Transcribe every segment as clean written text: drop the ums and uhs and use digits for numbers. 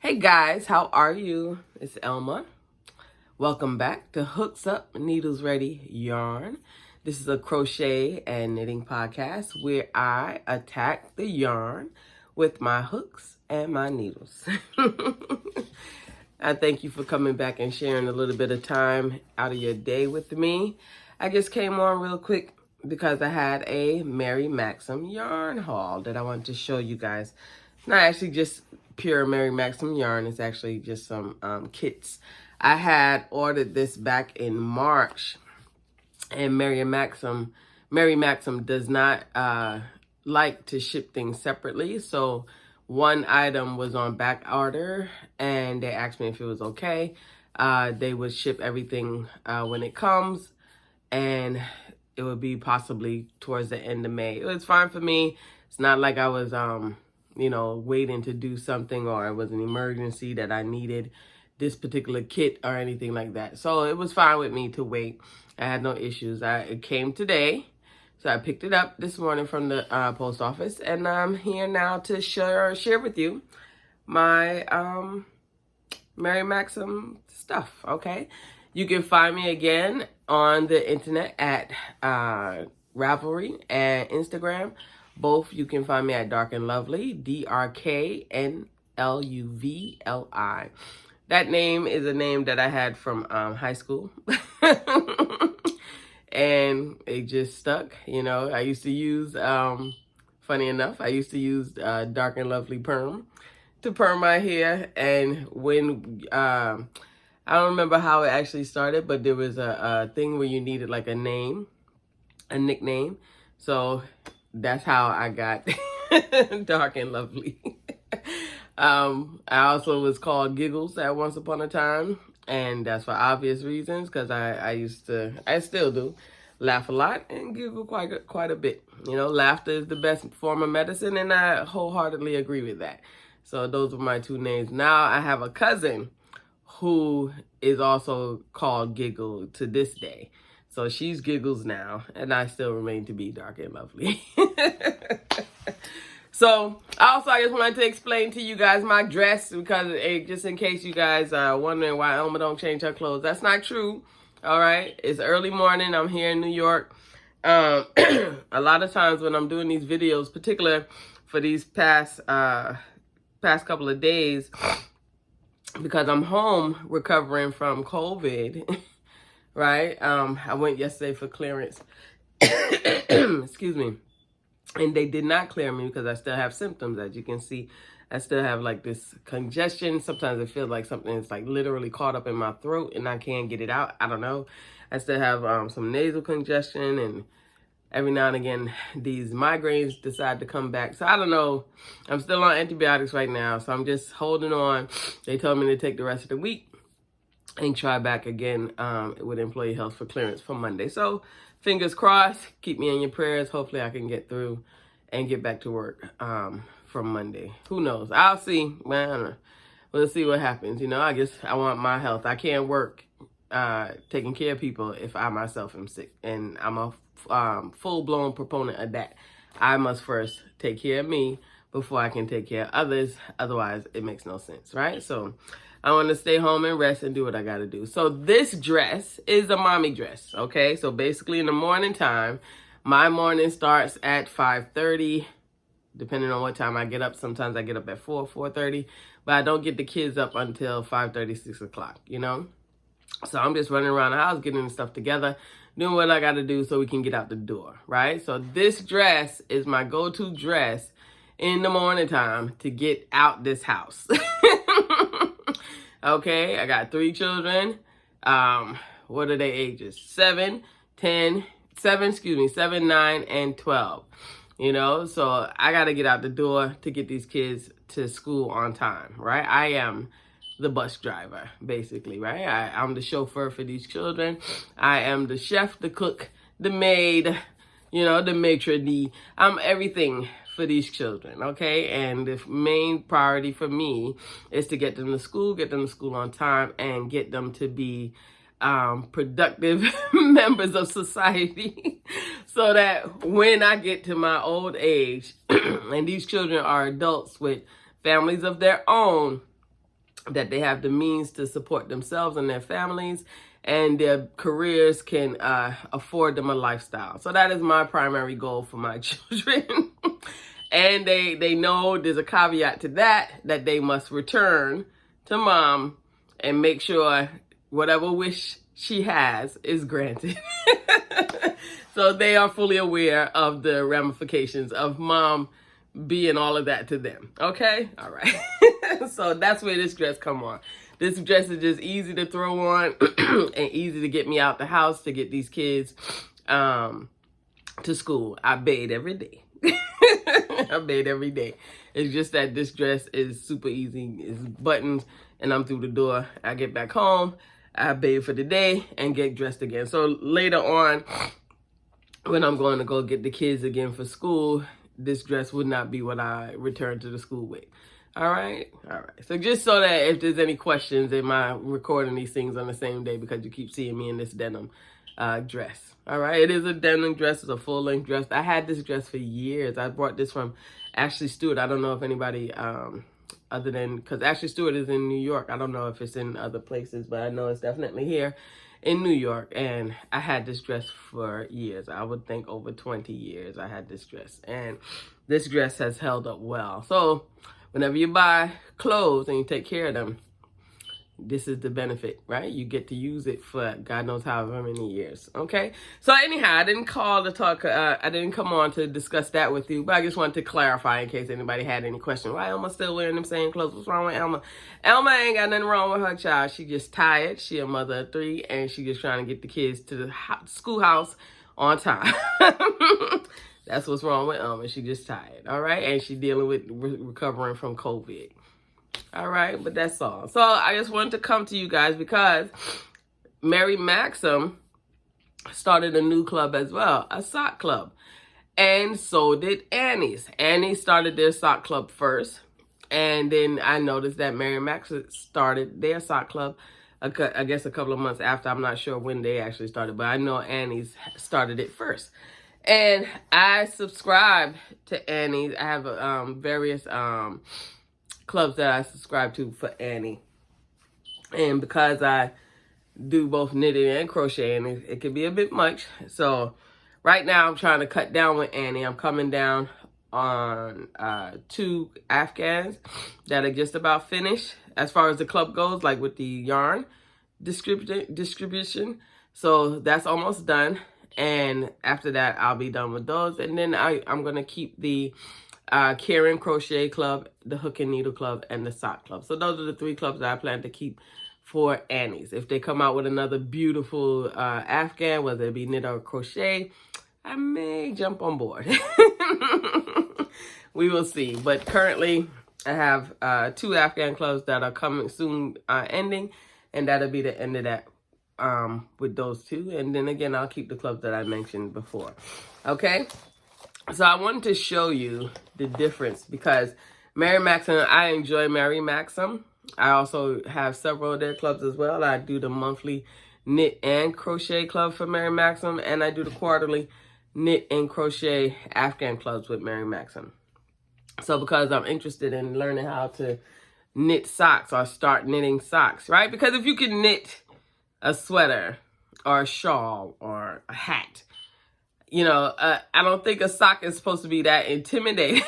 Hey guys, how are you? It's Elma. Welcome back to Hooks Up, Needles Ready Yarn. This is a crochet and knitting podcast where I attack the yarn with my hooks and my needles. I thank you for coming back and sharing a little bit of time out of your day with me. I just came on real quick because I had a Mary Maxim yarn haul that I wanted to show you guys. Not actually just pure Mary Maxim yarn. It's actually just some kits. I had ordered this back in March, and Mary Maxim does not like to ship things separately. So one item was on back order, and they asked me if it was okay. They would ship everything when it comes, and it would be possibly towards the end of May. It was fine for me. It's not like I was waiting to do something, or it was an emergency that I needed this particular kit or anything like that. So it was fine with me to wait. I had no issues. It came today. So I picked it up this morning from the post office, and I'm here now to share with you my Mary Maxim stuff, okay? You can find me again on the internet at Ravelry and Instagram. Both you can find me at Dark and Lovely, DRKNLUVLI. That name is a name that I had from high school. And it just stuck, I used to use, funny enough, I used to use Dark and Lovely Perm to perm my hair. And when, I don't remember how it actually started, but there was a thing where you needed like a name, a nickname. So that's how I got Dark and Lovely. I also was called Giggles at once upon a time, and that's for obvious reasons, because I still do, laugh a lot and giggle quite a bit. Laughter is the best form of medicine, and I wholeheartedly agree with that. So those are my two names. Now I have a cousin who is also called Giggle to this day. So she's Giggles now, and I still remain to be Dark and Lovely. So I just wanted to explain to you guys my dress, because just in case you guys are wondering why Elma don't change her clothes. That's not true. All right. It's early morning. I'm here in New York. A lot of times when I'm doing these videos, particularly for these past couple of days, because I'm home recovering from COVID, right? I went yesterday for clearance. Excuse me. And they did not clear me because I still have symptoms. As you can see, I still have like this congestion. Sometimes it feels like something is like literally caught up in my throat and I can't get it out. I don't know. I still have some nasal congestion, and every now and again, these migraines decide to come back. So I don't know. I'm still on antibiotics right now, so I'm just holding on. They told me to take the rest of the week and try back again with Employee Health for clearance for Monday. So fingers crossed, keep me in your prayers. Hopefully I can get through and get back to work from Monday. Who knows? I'll see. Well, we'll see what happens. I want my health. I can't work taking care of people if I myself am sick. And I'm a full-blown proponent of that. I must first take care of me before I can take care of others. Otherwise, it makes no sense, right? So I want to stay home and rest and do what I got to do. So this dress is a mommy dress, okay? So basically in the morning time, my morning starts at 5:30, depending on what time I get up. Sometimes I get up at 4:30, but I don't get the kids up until 5:30, 6 o'clock, So I'm just running around the house, getting the stuff together, doing what I got to do so we can get out the door, right? So this dress is my go-to dress in the morning time to get out this house. Okay, I got 3 children. What are their ages? 7, 9, and 12. So I got to get out the door to get these kids to school on time, right? I am the bus driver, basically, right? I'm the chauffeur for these children. I am the chef, the cook, the maid, the maitre d'. I'm everything for these children, okay? And the main priority for me is to get them to school on time, and get them to be productive members of society so that when I get to my old age and these children are adults with families of their own, that they have the means to support themselves and their families, and their careers can afford them a lifestyle. So that is my primary goal for my children. And they know there's a caveat to that they must return to mom and make sure whatever wish she has is granted. So they are fully aware of the ramifications of mom being all of that to them. Okay? All right. So that's where this dress come on. This dress is just easy to throw on and easy to get me out the house to get these kids to school. I bathe every day. I bathe every day. It's just that this dress is super easy. It's buttons and I'm through the door. I get back home, I bathe for the day and get dressed again. So later on, when I'm going to go get the kids again for school, this dress would not be what I return to the school with. All right? All right. So just so that if there's any questions, am I recording these things on the same day because you keep seeing me in this denim dress. All right? It is a denim dress. It's a full-length dress. I had this dress for years. I brought this from Ashley Stewart. I don't know if anybody other than, because Ashley Stewart is in New York. I don't know if it's in other places, but I know it's definitely here in New York. And I had this dress for years. I would think over 20 years I had this dress. And this dress has held up well. So whenever you buy clothes and you take care of them, this is the benefit, right? You get to use it for God knows however many years, okay? So anyhow, I didn't call to talk, I didn't come on to discuss that with you, but I just wanted to clarify in case anybody had any question. Why Elma still wearing them same clothes? What's wrong with Elma? Elma ain't got nothing wrong with her child. She just tired. She a mother of 3, and she just trying to get the kids to the schoolhouse on time. That's what's wrong with Elma. She just tired, all right? And she dealing with recovering from COVID. All right, but that's all. So I just wanted to come to you guys because Mary Maxim started a new club as well, a sock club. And so did Annie's. Annie started their sock club first. And then I noticed that Mary Maxim started their sock club, I guess a couple of months after. I'm not sure when they actually started, but I know Annie's started it first. And I subscribe to Annie's. I have various clubs that I subscribe to for Annie. And because I do both knitting and crocheting, it can be a bit much. So right now I'm trying to cut down with Annie. I'm coming down on 2 Afghans that are just about finished as far as the club goes, like with the yarn distribution. So that's almost done. And after that, I'll be done with those. And then I'm going to keep the Karen Crochet Club, the Hook and Needle Club, and the Sock Club. So those are the 3 clubs that I plan to keep for Annie's. If they come out with another beautiful Afghan, whether it be knit or crochet, I may jump on board. We will see. But currently, I have 2 Afghan clubs that are coming soon, ending, and that'll be the end of that with those 2. And then again, I'll keep the clubs that I mentioned before. Okay? So I wanted to show you the difference because Mary Maxim, I enjoy Mary Maxim. I also have several of their clubs as well. I do the monthly knit and crochet club for Mary Maxim, and I do the quarterly knit and crochet Afghan clubs with Mary Maxim. So because I'm interested in learning how to knit socks or start knitting socks, right? Because if you can knit a sweater or a shawl or a hat, you know, I don't think a sock is supposed to be that intimidating.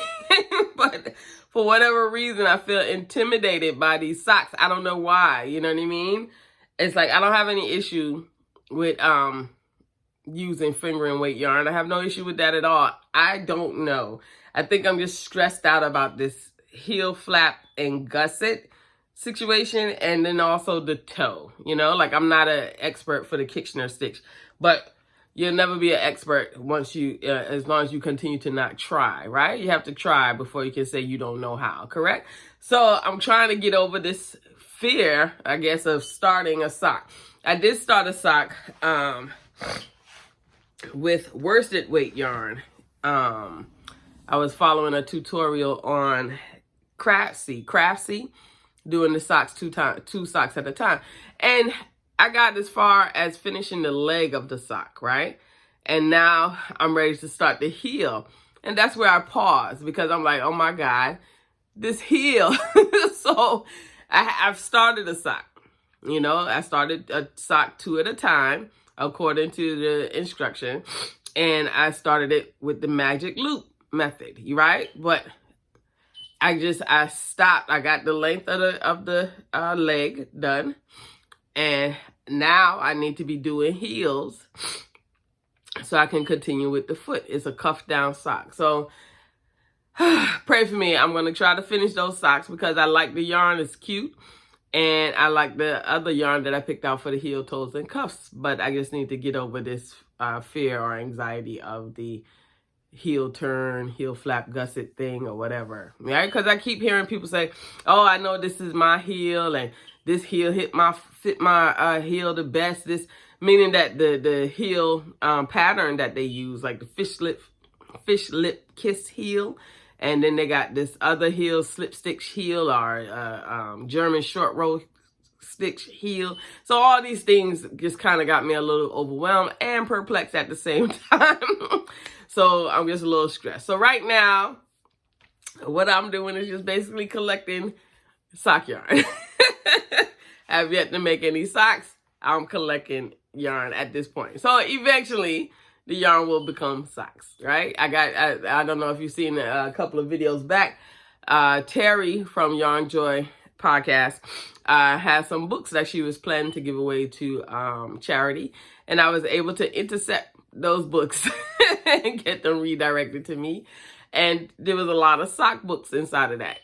But for whatever reason, I feel intimidated by these socks. I don't know why. You know what I mean? It's like I don't have any issue with using finger and weight yarn. I have no issue with that at all. I don't know. I think I'm just stressed out about this heel flap and gusset situation, and then also the toe. You know, like I'm not an expert for the Kitchener stitch, but you'll never be an expert once you, as long as you continue to not try, right? You have to try before you can say you don't know how, correct? So I'm trying to get over this fear, I guess, of starting a sock. I did start a sock with worsted weight yarn. I was following a tutorial on Craftsy, doing the socks 2 socks at a time. And I got as far as finishing the leg of the sock, right? And now I'm ready to start the heel. And that's where I paused because I'm like, oh my God, this heel. So I've started a sock. You know, I started a sock 2 at a time according to the instruction. And I started it with the magic loop method, right? But I stopped. I got the length of the leg done. And now I need to be doing heels so I can continue with the foot. It's a cuff down sock. So pray for me. I'm going to try to finish those socks because I like the yarn. It's cute. And I like the other yarn that I picked out for the heel, toes, and cuffs. But I just need to get over this fear or anxiety of the heel turn, heel flap gusset thing or whatever. Right? Because I keep hearing people say, oh, I know this is my heel and this heel fit my heel the best. This meaning that the heel pattern that they use, like the fish lip kiss heel. And then they got this other heel, slip stitch heel, or German short row stitch heel. So all these things just kind of got me a little overwhelmed and perplexed at the same time. So I'm just a little stressed. So right now, what I'm doing is just basically collecting sock yarn. I have yet to make any socks. I'm collecting yarn at this point. So eventually, the yarn will become socks, right? I don't know if you've seen a couple of videos back. Terry from Yarn Joy podcast has some books that she was planning to give away to charity. And I was able to intercept those books and get them redirected to me. And there was a lot of sock books inside of that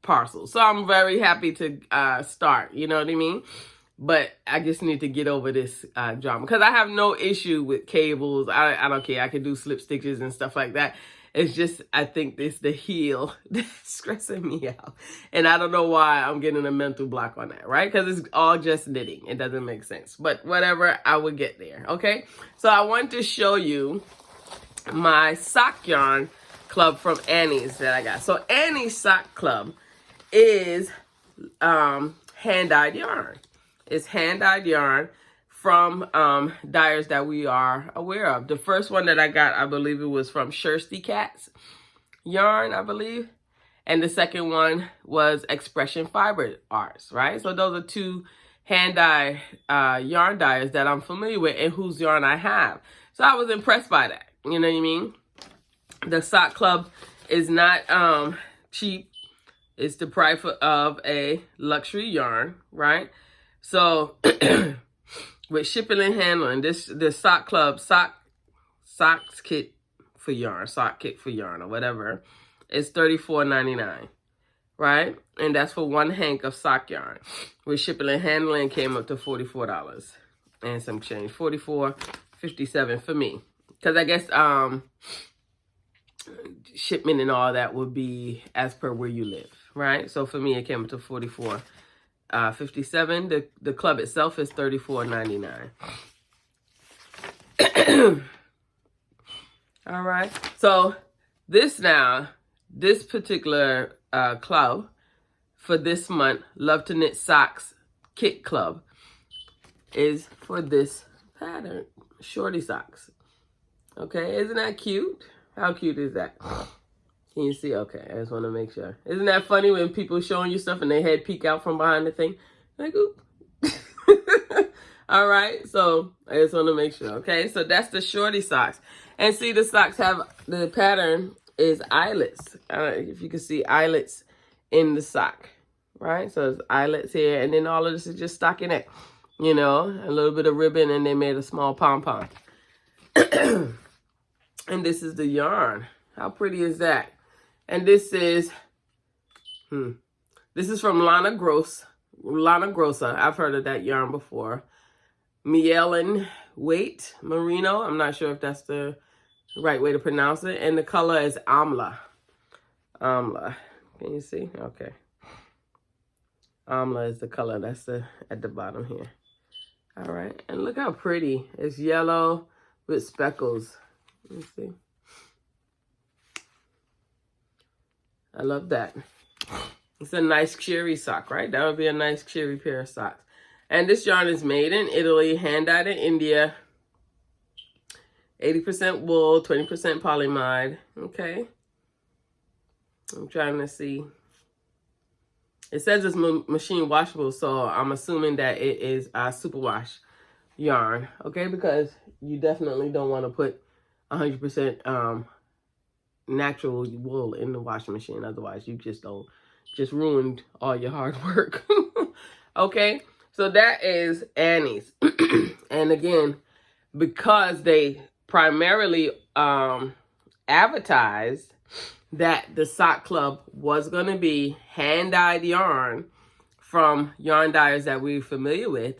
parcel. So I'm very happy to start, you know what I mean? But I just need to get over this drama because I have no issue with cables. I don't care. I can do slip stitches and stuff like that. It's just, I think it's the heel that's stressing me out. And I don't know why I'm getting a mental block on that, right? Because it's all just knitting. It doesn't make sense. But whatever, I will get there, okay? So I want to show you my sock yarn club from Annie's that I got. So Annie's sock club is hand-dyed yarn. It's hand-dyed yarn from dyers that we are aware of. The first one that I got, I believe it was from Shirsty Cat's yarn, I believe. And the second one was Expression Fiber Arts, right? So those are two hand-dyed yarn dyers that I'm familiar with and whose yarn I have. So I was impressed by that. You know what I mean? The sock club is not cheap. It's the price of a luxury yarn, right? So with shipping and handling, this sock club socks kit for yarn, sock kit for yarn or whatever, is $34.99, right? And that's for one hank of sock yarn. With shipping and handling, came up to $44 and some change, $44.57 for me, because I guess shipment and all that would be as per where you live, right? So for me, it came up to $44.57. The club itself is $34.99. All right. So this particular club for this month, Love to Knit Socks Kit Club, is for this pattern, shorty socks. Okay, isn't that cute? How cute is that? Can you see? Okay, I just want to make sure. Isn't that funny when people showing you stuff and their head peek out from behind the thing? Like, oop. All right, so I just want to make sure. Okay, so that's the shorty socks. And see, the socks have, the pattern is eyelets. If you can see eyelets in the sock, right? So it's eyelets here, and then all of this is just stockinette. You know, a little bit of ribbon, and they made a small pom-pom. And this is the yarn. How pretty is that? And this is, this is from Lana Grossa. I've heard of that yarn before. Miel and Weight Merino. I'm not sure if that's the right way to pronounce it. And the color is Amla. Amla. Can you see? Okay. Amla is the color. That's at the bottom here. All right. And look how pretty. It's yellow with speckles. Let me see. I love that. It's a nice cheery sock, right? That would be a nice cheery pair of socks. And this yarn is made in Italy, hand-dyed in India. 80% wool, 20% polyamide. Okay. I'm trying to see. It says it's machine washable, so I'm assuming that it is superwash yarn, okay? Because you definitely don't want to put 100% natural wool in the washing machine. Otherwise, you just ruined all your hard work. Okay, so that is Annie's. And again, because they primarily advertised that the sock club was going to be hand-dyed yarn from yarn dyers that we're familiar with,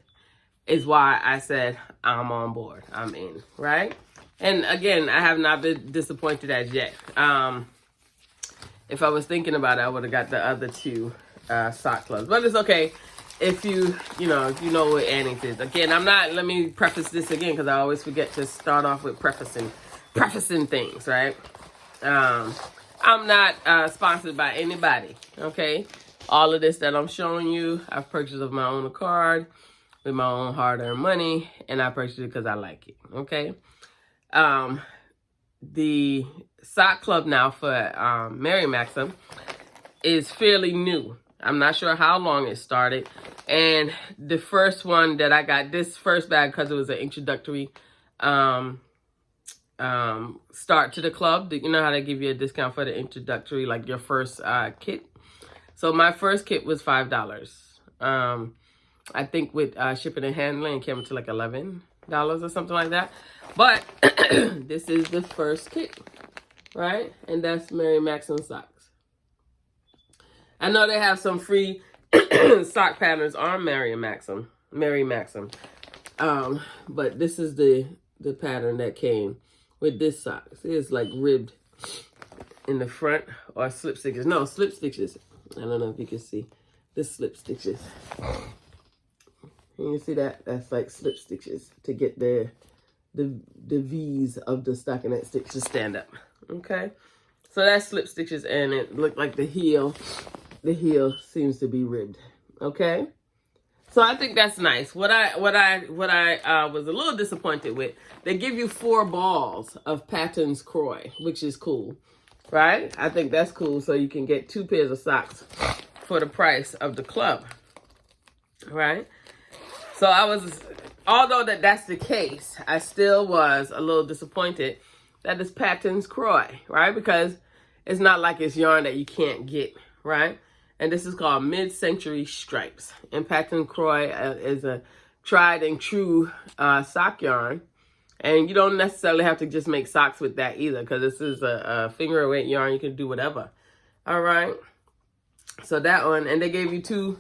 is why I said I'm on board. I'm in, right? And again, I have not been disappointed as yet. If I was thinking about it, I would have got the other two sock clubs. But it's okay if you know what Annie's is. Again, let me preface this again because I always forget to start off with prefacing things, right? I'm not sponsored by anybody, okay? All of this that I'm showing you, I've purchased of my own accord, with my own hard-earned money, and I purchased it because I like it, okay? The sock club now for Mary Maxim is fairly new. I'm not sure how long it started. And the first one that I got, this first bag, because it was an introductory start to the club. You know how they give you a discount for the introductory, like your first kit? So my first kit was $5. I think with shipping and handling, it came to like $11 or something like that. But this is the first kit, right? And that's Mary Maxim socks. I know they have some free sock patterns on Mary Maxim. But this is the pattern that came with this sock. See, it's like ribbed in the front, or slip stitches. No, slip stitches. I don't know if you can see the slip stitches. You can see that? That's like slip stitches to get the V's of the stockinette stitch to stand up. Okay, so that's slip stitches, and it looked like the heel seems to be ribbed. Okay, so I think that's nice. What I was a little disappointed with, they give you 4 balls of Patterns Croy, which is cool, right? I think that's cool, so you can get 2 pairs of socks for the price of the club, right? So although that's the case, I still was a little disappointed that it's Patterns Croy, right? Because it's not like it's yarn that you can't get, right? And this is called Mid-Century Stripes. And Patterns Croy is a tried and true sock yarn. And you don't necessarily have to just make socks with that either, because this is a finger weight yarn. You can do whatever. All right. So that one, and they gave you 2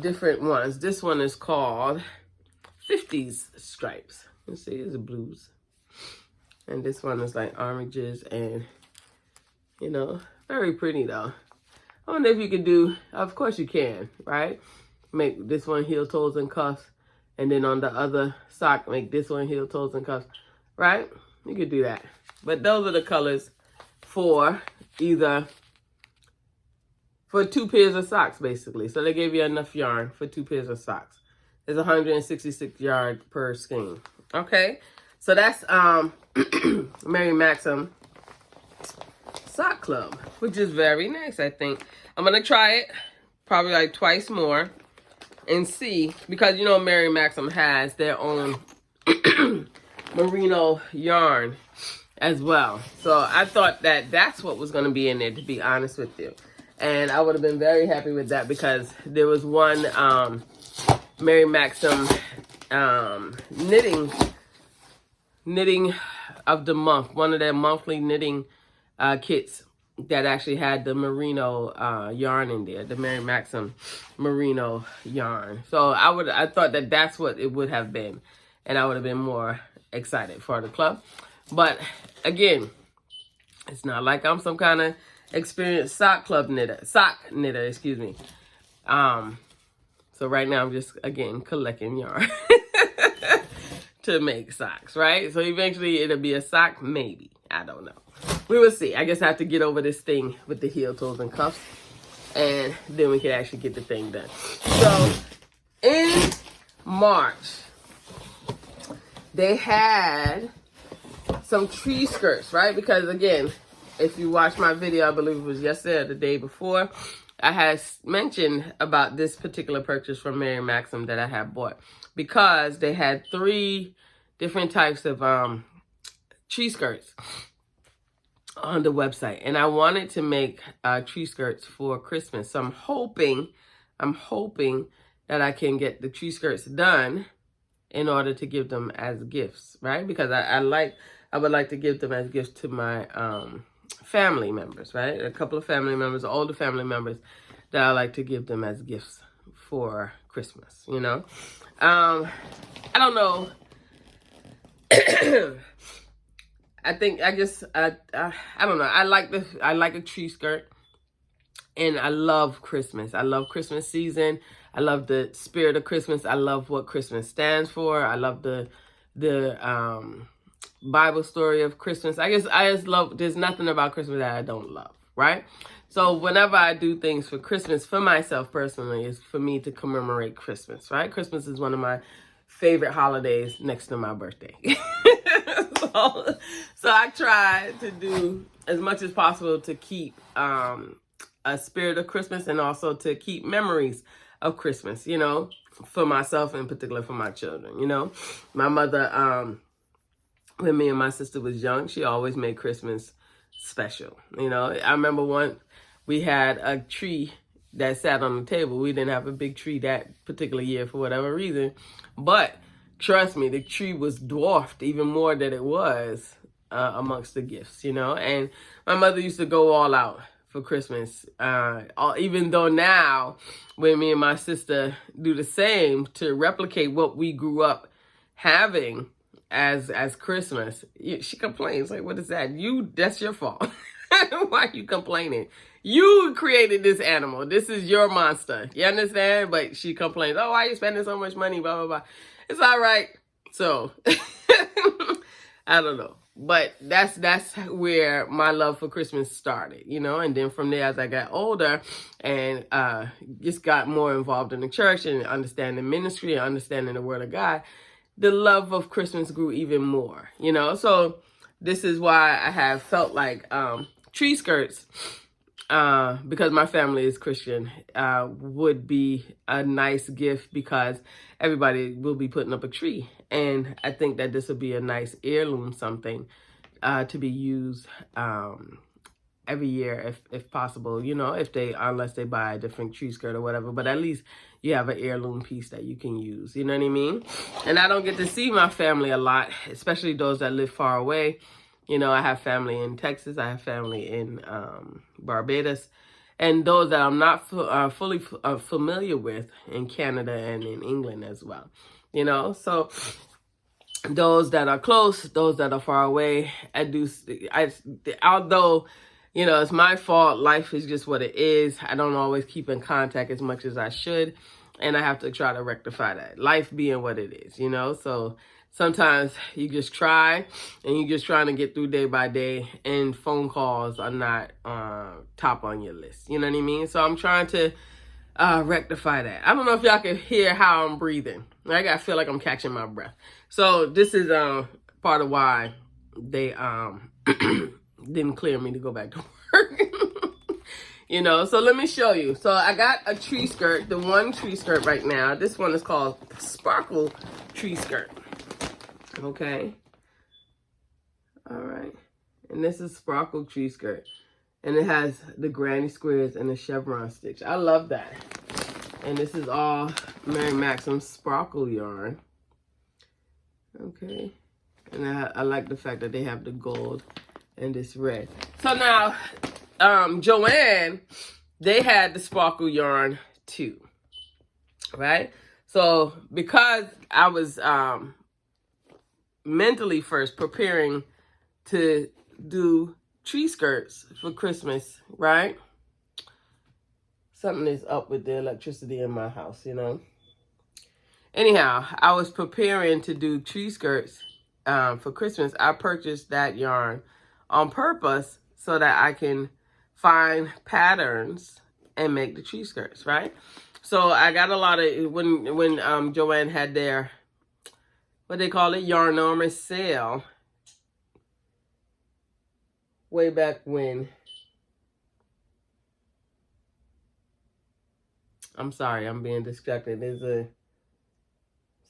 different ones. This one is called 50s Stripes. Let's see, it's blues. And this one is like oranges, and very pretty though. I wonder if you could do, of course you can, right? Make this one heel, toes, and cuffs. And then on the other sock, make this one heel, toes, and cuffs, right? You could do that. But those are the colors for 2 pairs of socks, basically. So they gave you enough yarn for 2 pairs of socks. It's 166 yards per skein. Okay? So that's Mary Maxim sock club, which is very nice, I think. I'm going to try it probably like twice more and see, because Mary Maxim has their own merino yarn as well. So I thought that that's what was going to be in there, to be honest with you. And I would have been very happy with that, because there was one Mary Maxim knitting of the month, one of their monthly knitting kits that actually had the merino yarn in there, the Mary Maxim merino yarn. So I thought that that's what it would have been, and I would have been more excited for the club. But again, it's not like I'm some kind of experienced sock knitter, excuse me. So right now I'm just, again, collecting yarn to make socks, right? So eventually it'll be a sock, maybe. I don't know. We will see. I guess I have to get over this thing with the heel, toes, and cuffs, and then we can actually get the thing done. So in March, they had some tree skirts, right? Because again, if you watch my video, I believe it was yesterday or the day before, I had mentioned about this particular purchase from Maxim that I had bought, because they had 3 different types of tree skirts on the website, and I wanted to make tree skirts for Christmas. So I'm hoping that I can get the tree skirts done in order to give them as gifts, right? Because I would like to give them as gifts to my family members, right? A couple of family members, older family members, that I like to give them as gifts for Christmas, you know? I don't know. I think I don't know. I like a tree skirt, and I love Christmas. I love Christmas season. I love the spirit of Christmas. I love what Christmas stands for. I love the Bible story of Christmas. I just love, there's nothing about Christmas that I don't love, right? So whenever I do things for Christmas, for myself personally, is for me to commemorate Christmas, right? Christmas is one of my favorite holidays next to my birthday. So I try to do as much as possible to keep a spirit of Christmas, and also to keep memories of Christmas, you know, for myself, in particular for my children, you know. My mother, when me and my sister was young, she always made Christmas special, you know. I remember once we had a tree that sat on the table. We didn't have a big tree that particular year for whatever reason, but trust me, the tree was dwarfed even more than it was amongst the gifts, you know. And my mother used to go all out for Christmas, even though now when me and my sister do the same to replicate what we grew up having as Christmas, she complains, like, what is that? That's your fault. Why are you complaining? You created this animal. This is your monster. You understand? But she complains, oh, why are you spending so much money? Blah, blah, blah. It's all right. So, I don't know. But that's where my love for Christmas started, you know. And then from there, as I got older and just got more involved in the church and understanding ministry and understanding the Word of God, the love of Christmas grew even more, you know. So this is why I have felt like tree skirts, because my family is Christian, would be a nice gift, because everybody will be putting up a tree. And I think that this would be a nice heirloom something to be used every year if possible, you know, unless they buy a different tree skirt or whatever. But at least you have an heirloom piece that you can use, you know what I mean? And I don't get to see my family a lot, especially those that live far away. You know, I have family in Texas. I have family in Barbados. And those that I'm not fully familiar with in Canada and in England as well. You know, so those that are close, those that are far away, although, you know, it's my fault. Life is just what it is. I don't always keep in contact as much as I should. And I have to try to rectify that. Life being what it is, you know, so sometimes you just try, and you're just trying to get through day by day, and phone calls are not top on your list. You know what I mean? So I'm trying to rectify that. I don't know if y'all can hear how I'm breathing. I feel like I'm catching my breath. So this is part of why they didn't clear me to go back to work. You know, so let me show you. So I got a tree skirt, the one tree skirt right now. This one is called Sparkle Tree Skirt. Okay. All right. And this is Sparkle Tree Skirt. And it has the granny squares and the chevron stitch. I love that. And this is all Mary Maxim sparkle yarn. Okay. And I like the fact that they have the gold and this red. So now, Joanne, they had the sparkle yarn too. Right? So because I was mentally first preparing to do tree skirts for Christmas, right? Something is up with the electricity in my house, you know. Anyhow, I was preparing to do tree skirts for Christmas. I purchased that yarn on purpose so that I can find patterns and make the tree skirts, right? So I got a lot of, when Joanne had their, what they call it, Yarnormous sale, way back when. I'm sorry, I'm being distracted. There's a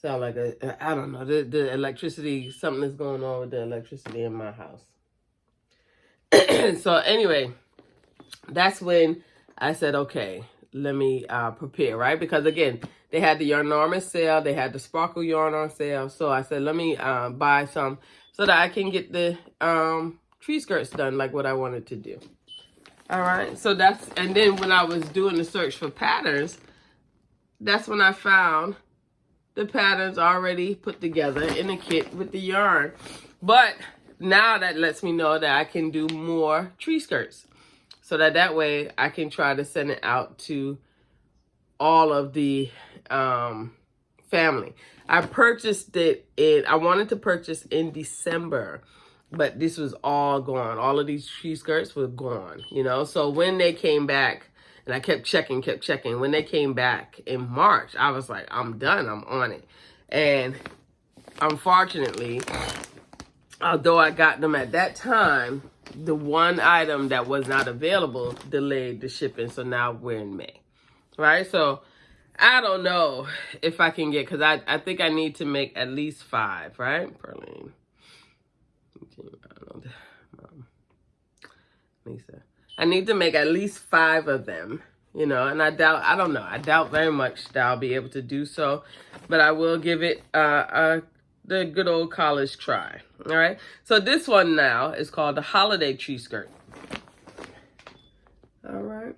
sound like I don't know, the electricity, something is going on with the electricity in my house. So anyway, that's when I said, okay, let me prepare, right? Because again, they had the Yarnormous sale, they had the Sparkle yarn on sale. So I said, let me buy some so that I can get the tree skirts done like what I wanted to do. All right, so that's, and then when I was doing the search for patterns, that's when I found the patterns already put together in a kit with the yarn. But now that lets me know that I can do more tree skirts. So that way I can try to send it out to all of the family. I purchased it I wanted to purchase in December, but this was all gone. All of these tree skirts were gone, you know? So when they came back, and I kept checking. When they came back in March, I was like, I'm done, I'm on it. And unfortunately, although I got them at that time, the one item that was not available delayed the shipping. So now we're in May, right? So I don't know if I can get, because I think I need to make at least 5, right? Perlene. Lisa. I need to make at least 5 of them, you know, and I don't know. I doubt very much that I'll be able to do so, but I will give it the good old college try. All right. So this one now is called the Holiday Tree Skirt. All right.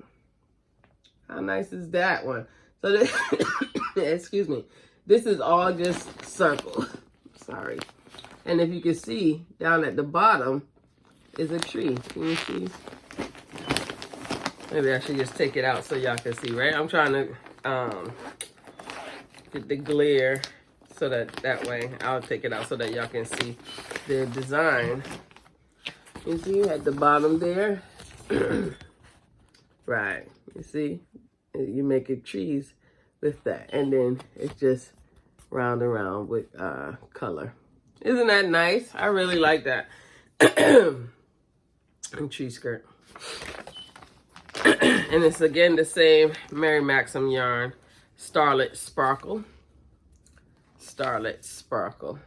How nice is that one? So this, excuse me, this is all just circle. Sorry. And if you can see down at the bottom is a tree. Can you see? Maybe I should just take it out so y'all can see, right? I'm trying to get the glare so that way I'll take it out so that y'all can see the design. You see at the bottom there? Right. You see? You make it trees with that. And then it's just round and round with color. Isn't that nice? I really like that. And tree skirt. And it's again the same Mary Maxim yarn, Starlit Sparkle. Starlit Sparkle.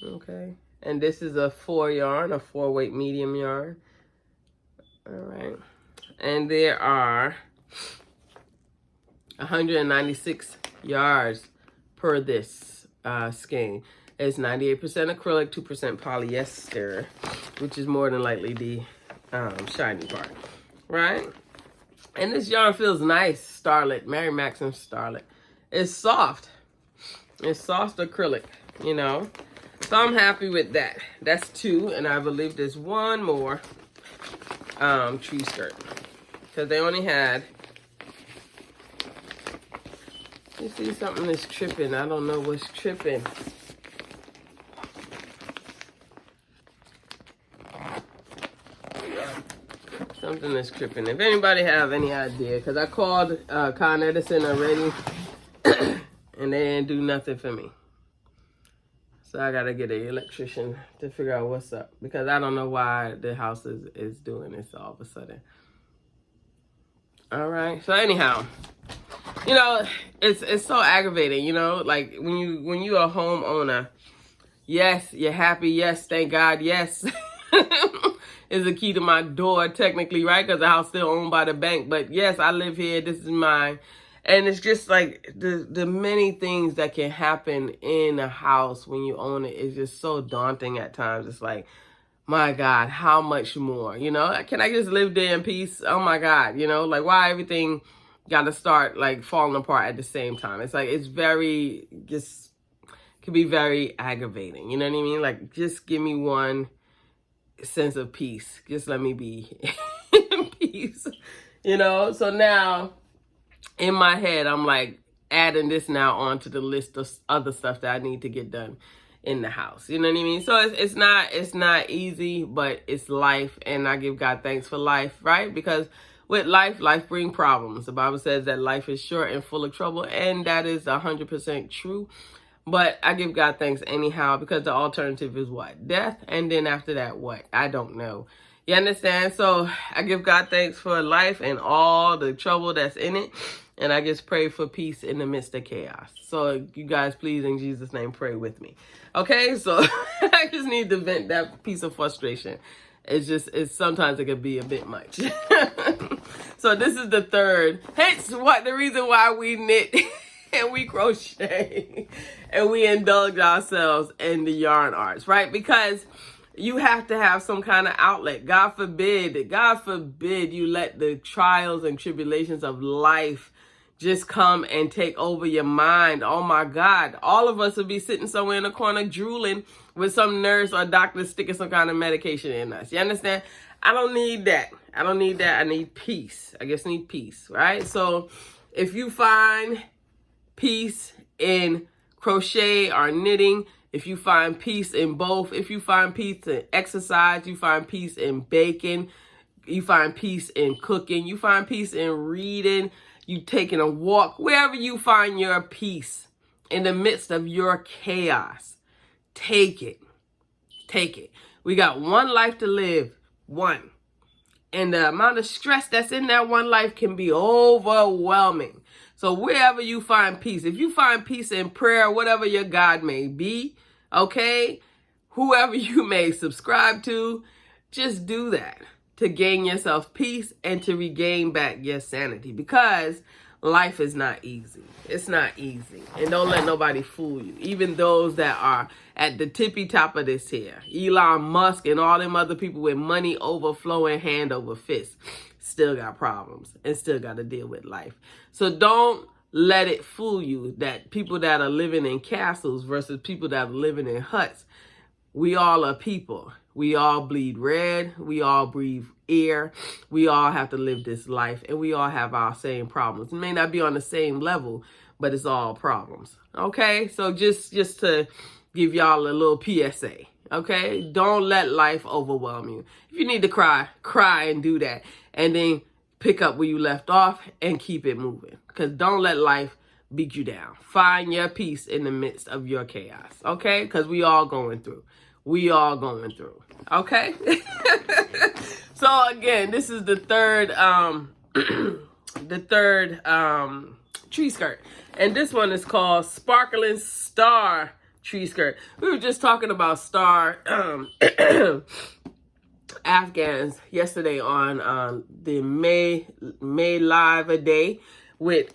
Okay. And this is a 4 yarn, a 4-weight medium yarn. All right. And there are 196 yards per this skein. It's 98% acrylic, 2% polyester, which is more than likely the shiny part, right? And this yarn feels nice, Starlit, Mary Maxim Starlit. It's soft. It's soft acrylic, you know. So I'm happy with that. That's 2, and I believe there's 1 more tree skirt. Because they only had, you see something is tripping. I don't know what's tripping. Something is tripping. If anybody have any idea, because I called Con Edison already, and they didn't do nothing for me. So I got to get an electrician to figure out what's up. Because I don't know why the house is doing this all of a sudden. All right. So anyhow, you know, it's so aggravating, you know, like when you're a homeowner, yes, you're happy. Yes, thank God. Yes. Is the key to my door, technically, right? Because the house still owned by the bank. But yes, I live here. This is mine. And it's just like the many things that can happen in a house when you own it is just so daunting at times. It's like, my God, how much more? You know, can I just live there in peace? Oh my God, you know, like why everything got to start like falling apart at the same time? It's like, it's very, just can be very aggravating. You know what I mean? Like, just give me one sense of peace. Just let me be in peace, you know? So now in my head, I'm like adding this now onto the list of other stuff that I need to get done in the house. You know what I mean? So it's not easy, but it's life. And I give God thanks for life, right? Because with life brings problems. The Bible says that life is short and full of trouble. And that is 100% true. But I give God thanks anyhow, because the alternative is what? Death. And then after that, what? I don't know. You understand? So I give God thanks for life and all the trouble that's in it. And I just pray for peace in the midst of chaos. So you guys, please, in Jesus' name, pray with me. Okay, so I just need to vent that piece of frustration. It's sometimes it can be a bit much. So this is the third. Hence the reason why we knit and we crochet and we indulge ourselves in the yarn arts, right? Because you have to have some kind of outlet. God forbid you let the trials and tribulations of life just come and take over your mind. Oh my God. All of us would be sitting somewhere in a corner drooling with some nurse or doctor sticking some kind of medication in us. You understand? I don't need that. I need peace. I just need peace, right? So if you find peace in crochet or knitting, if you find peace in both, if you find peace in exercise, you find peace in baking, you find peace in cooking, you find peace in reading, you taking a walk, wherever you find your peace in the midst of your chaos, take it. Take it. We got one life to live, one. And the amount of stress that's in that one life can be overwhelming. So wherever you find peace, if you find peace in prayer, whatever your God may be, okay, whoever you may subscribe to, just do that to gain yourself peace and to regain back your sanity, because life is not easy. It's not easy. And don't let nobody fool you. Even those that are at the tippy top of this here, Elon Musk and all them other people with money overflowing hand over fist, still got problems and still got to deal with life. So don't let it fool you that people that are living in castles versus people that are living in huts, we all are people. We all bleed red. We all breathe air. We all have to live this life, and we all have our same problems. It may not be on the same level, but it's all problems. Okay? So just to give y'all a little PSA. Okay? Don't let life overwhelm you. If you need to cry, cry and do that. And then pick up where you left off and keep it moving. Because don't let life beat you down. Find your peace in the midst of your chaos. Okay? Because we all going through. We all going through. Okay? So again, this is the third tree skirt. And this one is called Sparkling Star Tree Skirt. We were just talking about star Afghans yesterday on the May Live a Day with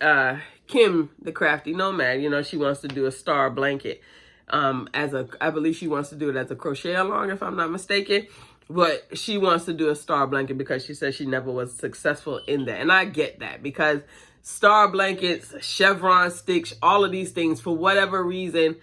Kim, the Crafty Nomad. You know, she wants to do a star blanket. I believe she wants to do it as a crochet along, if I'm not mistaken. But she wants to do a star blanket because she says she never was successful in that. And I get that, because star blankets, chevron sticks, all of these things, for whatever reason,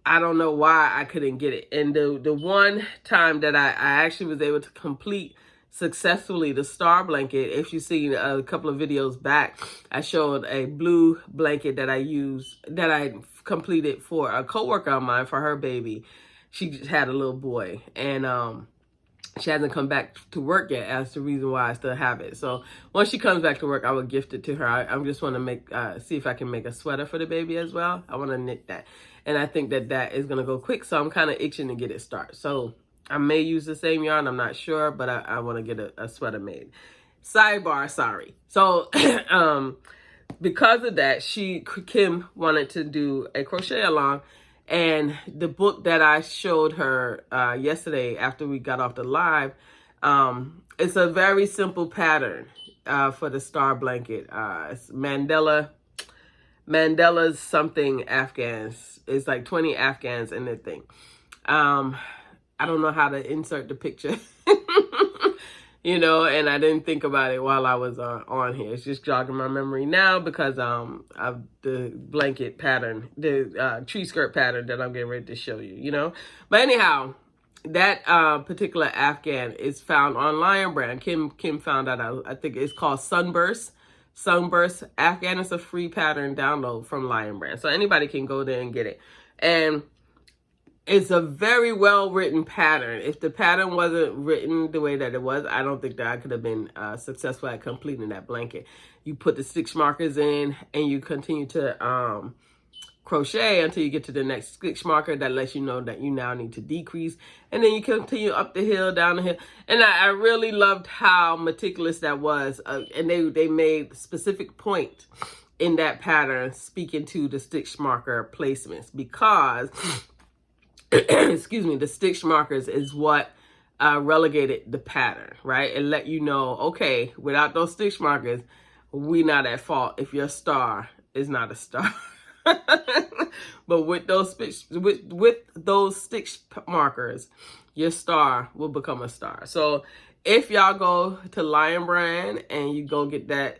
I don't know why I couldn't get it. And the one time that I actually was able to complete successfully the star blanket, if you've seen a couple of videos back, I showed a blue blanket that I completed for a coworker of mine for her baby. She just had a little boy, and she hasn't come back to work yet. That's the reason why I still have it. So once she comes back to work, I will gift it to her. I just want to see if I can make a sweater for the baby as well. I want to knit that, and I think that is going to go quick. So I'm kind of itching to get it started. So I may use the same yarn. I'm not sure, but I want to get a sweater made. Sidebar, sorry. So because of that, Kim wanted to do a crochet along. And the book that I showed her yesterday after we got off the live, it's a very simple pattern for the star blanket. It's Mandela's something Afghans. It's like 20 Afghans in the thing. I don't know how to insert the picture. You know, and I didn't think about it while I was on here. It's just jogging my memory now because of the blanket pattern, the tree skirt pattern that I'm getting ready to show you, you know. But anyhow, that particular Afghan is found on Lion Brand. Kim found out, I think it's called Sunburst Afghan. It's a free pattern download from Lion Brand. So anybody can go there and get it. And it's a very well-written pattern. If the pattern wasn't written the way that it was, I don't think that I could have been successful at completing that blanket. You put the stitch markers in and you continue to crochet until you get to the next stitch marker that lets you know that you now need to decrease, and then you continue up the hill, down the hill. And I really loved how meticulous that was, and they made specific point in that pattern speaking to the stitch marker placements, because excuse me, the stitch markers is what relegated the pattern, right? And let you know, okay, without those stitch markers, we not at fault if your star is not a star. But with those stitch markers, your star will become a star. So if y'all go to Lion Brand and you go get that,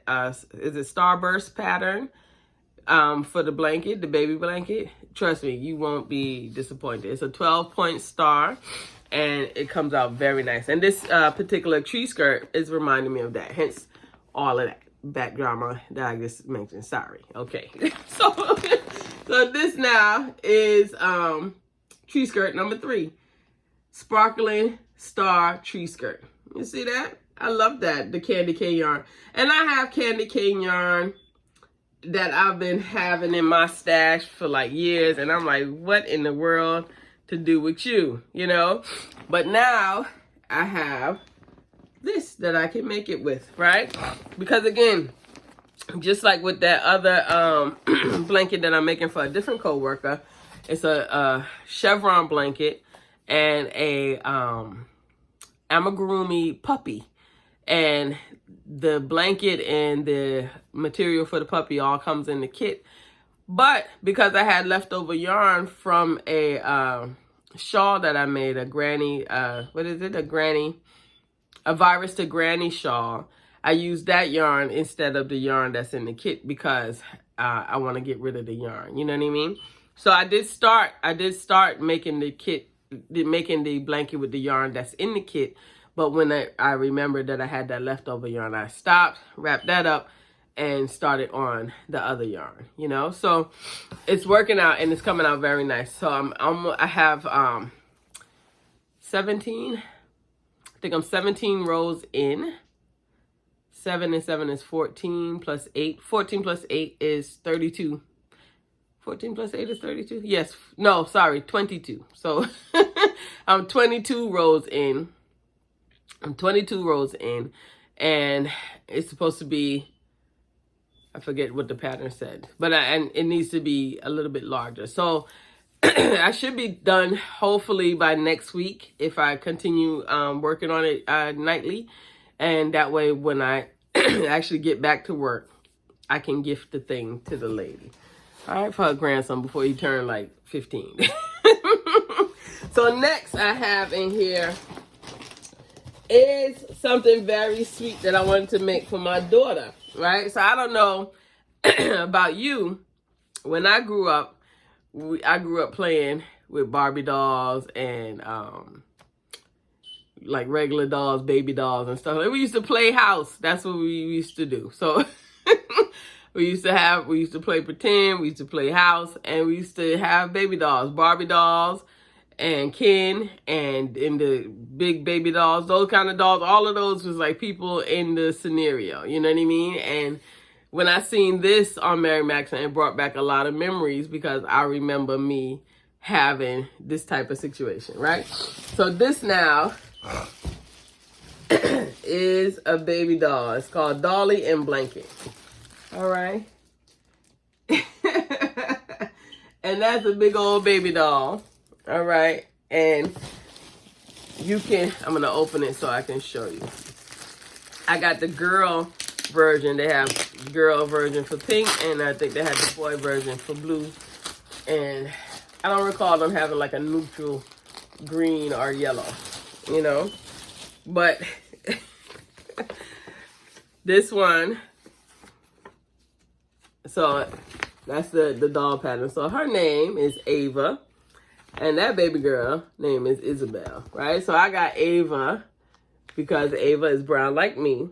is it Starburst pattern for the blanket, the baby blanket, trust me, you won't be disappointed. It's a 12-point star, and it comes out very nice. And this particular tree skirt is reminding me of that, hence all of that back drama that I just mentioned. Sorry. Okay. So this now is tree skirt number 3. Sparkling Star Tree Skirt. You see that? I love that, the candy cane yarn. And I have candy cane yarn that I've been having in my stash for like years, and I'm like, what in the world to do with you, you know? But now I have this that I can make it with, right? Because again, just like with that other blanket that I'm making for a different coworker, it's a chevron blanket and a amigurumi puppy, and the blanket and the material for the puppy all comes in the kit. But because I had leftover yarn from a shawl that I made, a granny, a virus to granny shawl, I used that yarn instead of the yarn that's in the kit, because I want to get rid of the yarn, you know what I mean? So I did start making the kit, making the blanket with the yarn that's in the kit. But when I remembered that I had that leftover yarn, I stopped, wrapped that up, and started on the other yarn, you know? So it's working out, and it's coming out very nice. So I have 17, I think I'm 17 rows in. 7 and 7 is 14 plus 8. 14 plus 8 is 32. 14 plus 8 is 32? Yes. No, sorry, 22. So I'm 22 rows in. I'm 22 rows in. And it's supposed to be, I forget what the pattern said, but and it needs to be a little bit larger. So I should be done hopefully by next week if I continue working on it nightly. And that way when I actually get back to work, I can gift the thing to the lady. All right, for her grandson before he turned like 15. So next I have in here is something very sweet that I wanted to make for my daughter, right? So I don't know about you. When I grew up, I grew up playing with Barbie dolls and like regular dolls, baby dolls and stuff. Like, we used to play house. That's what we used to do. So we used to play pretend, we used to play house, and we used to have baby dolls, Barbie dolls and Ken, and in the big baby dolls, those kind of dolls. All of those was like people in the scenario, you know what I mean? And when I seen this on Mary Maxim, it brought back a lot of memories, because I remember me having this type of situation, right? So this now is a baby doll. It's called Dolly and Blanket. All right. And that's a big old baby doll. All right. And you can, I'm going to open it so I can show you. I got the girl version. They have girl version for pink, and I think they had the boy version for blue. And I don't recall them having like a neutral green or yellow, you know. But this one, so that's the doll pattern. So her name is Ava, and that baby girl name is Isabel, right? So I got Ava because Ava is brown like me,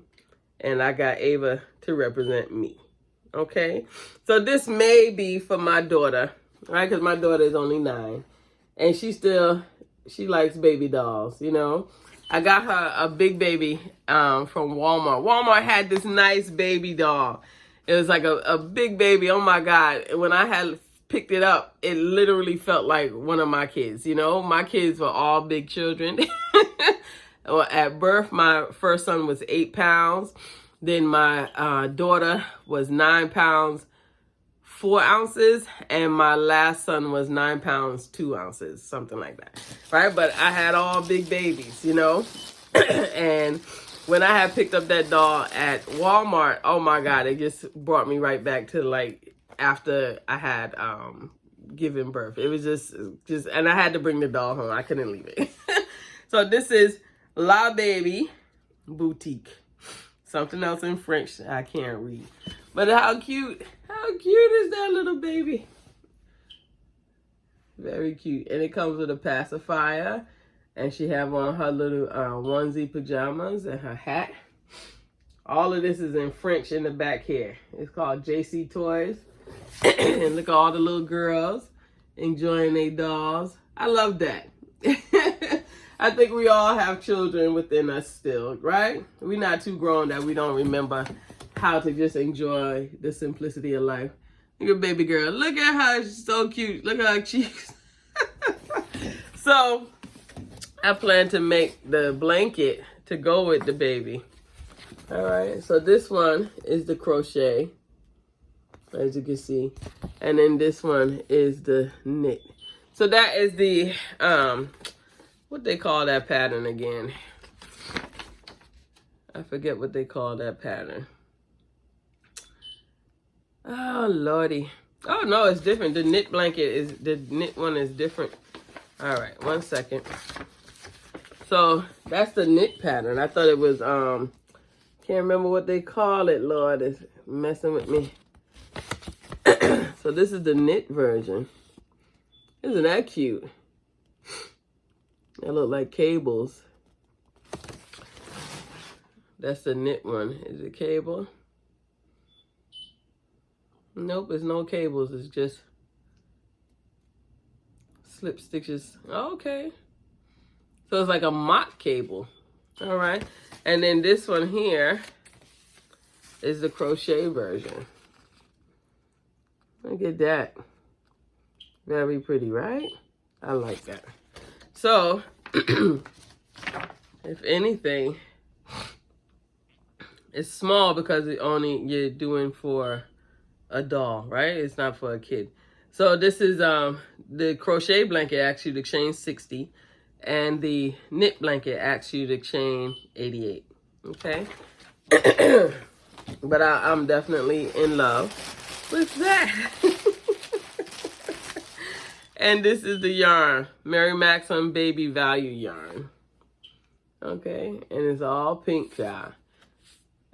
and I got Ava to represent me, okay? So this may be for my daughter, right? Because my daughter is only 9, and she likes baby dolls, you know? I got her a big baby from Walmart. Walmart had this nice baby doll. It was like a big baby. Oh my God. When I had picked it up, it literally felt like one of my kids. You know, my kids were all big children. Well, at birth, my first son was 8 pounds. Then my daughter was 9 pounds, 4 ounces. And my last son was 9 pounds, 2 ounces, something like that. Right? But I had all big babies, you know. And when I had picked up that doll at Walmart, oh my God, it just brought me right back to like after I had given birth. It was just, and I had to bring the doll home. I couldn't leave it. So this is La Baby Boutique. Something else in French I can't read. But how cute is that little baby? Very cute. And it comes with a pacifier. And she have on her little onesie pajamas and her hat. All of this is in French in the back here. It's called JC Toys. And look at all the little girls enjoying their dolls. I love that. I think we all have children within us still, right? We're not too grown that we don't remember how to just enjoy the simplicity of life. Look at baby girl. Look at her. She's so cute. Look at her cheeks. So I plan to make the blanket to go with the baby. All right. So this one is the crochet, as you can see. And then this one is the knit. So that is the, what they call that pattern again. I forget what they call that pattern. Oh, Lordy. Oh, no, it's different. The knit blanket is, the knit one is different. All right, 1 second. So that's the knit pattern. I thought it was, can't remember what they call it, Lord. It's messing with me. So this is the knit version. Isn't that cute? They look like cables. That's the knit one. Is it cable? Nope, it's no cables. It's just slip stitches. Okay. So it's like a mock cable. All right. And then this one here is the crochet version. Look at that. Very pretty, right? I like that. So, if anything, it's small because you're doing for a doll, right? It's not for a kid. So this is the crochet blanket asks you to chain 60, and the knit blanket asks you to chain 88. Okay, but I'm definitely in love with that. And this is the yarn, Mary Maxim Baby Value yarn. Okay, and it's all pink, child.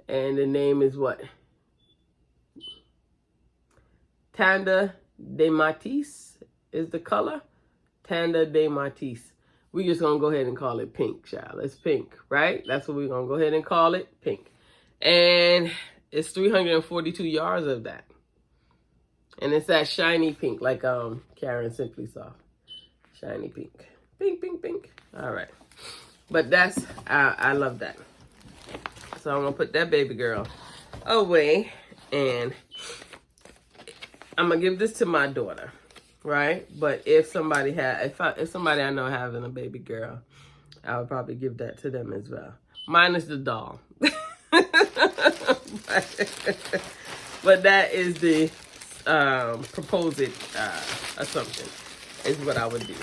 And the name is what? Tanda de Matisse is the color. Tanda de Matisse. We're just going to go ahead and call it pink, child. It's pink, right? That's what we're going to go ahead and call it, pink. And it's 342 yards of that. And it's that shiny pink, like Karen Simply Soft. Shiny pink. Pink, pink, pink. All right. But that's, I love that. So I'm going to put that baby girl away. And I'm going to give this to my daughter, right? But if somebody if somebody I know having a baby girl, I would probably give that to them as well. Minus the doll. But that is the proposed assumption is what I would do.